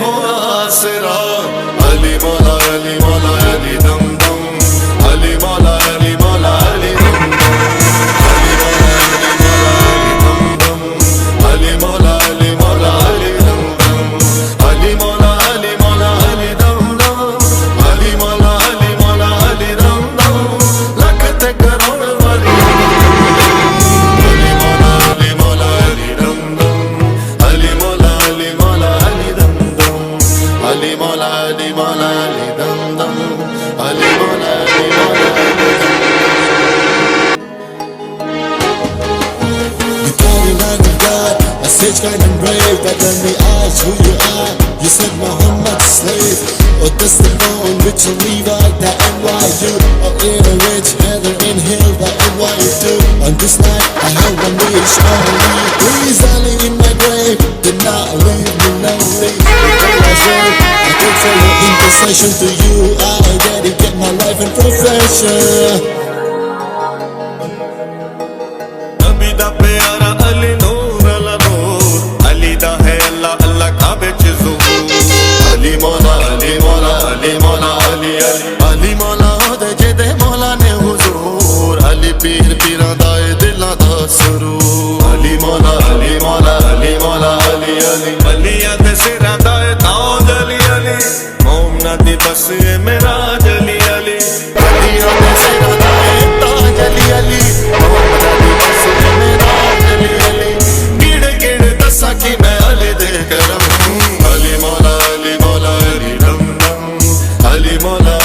हो आसरा। अली मौला अली मौला अली दम दम, अली मौला अली मौला अली दम दम, अली मौला अली मौला अली दम दम, अली मौला अली मौला अली दम दम, अली मौला अली मौला अली दम दम, लख ते करोड़ वाली अली मौला अली मौला अली दम दम, अली मौला अली मौला अली दम दम, अली मौला अली मौला अली दम दम, अली मौला अली मौला अली दम दम। You carry like a god, a sage kind and brave. That when we ask who you are, you said Muhammad's slave. Or this the phone which you leave out the NYU. Or in a rich heather in hill the NYU. On this night I have one wish only. Please Ali in my grave, did not leave me lonely. Because I said I could for your intercession to you. I dedicate my life and profession. नबी दा प्यारा अली नूर अला नूर, अली दा है अल्लाह अल्लाह काबे च ज़ुहूर। अली मौला अली मौला अली मौला अली अली अली मौला दे जेदे मौला ने हुजूर। अली पीर पीरां दा ए दिलां दा सुरूर। अली मौला अली मौला अली मौला अली अली अलियां दे सिरां दा ए ताज अली अली, मोमना दी बस ए मेराज अली अली। अलियां दे सिरां दा ए ताज अली अली, मोमना दी बस ए मेराज अली अली। गिड़ गिड़ दसा कि मैं अली दे करम, अली मौला अली मौला अली दम दम, अली मौला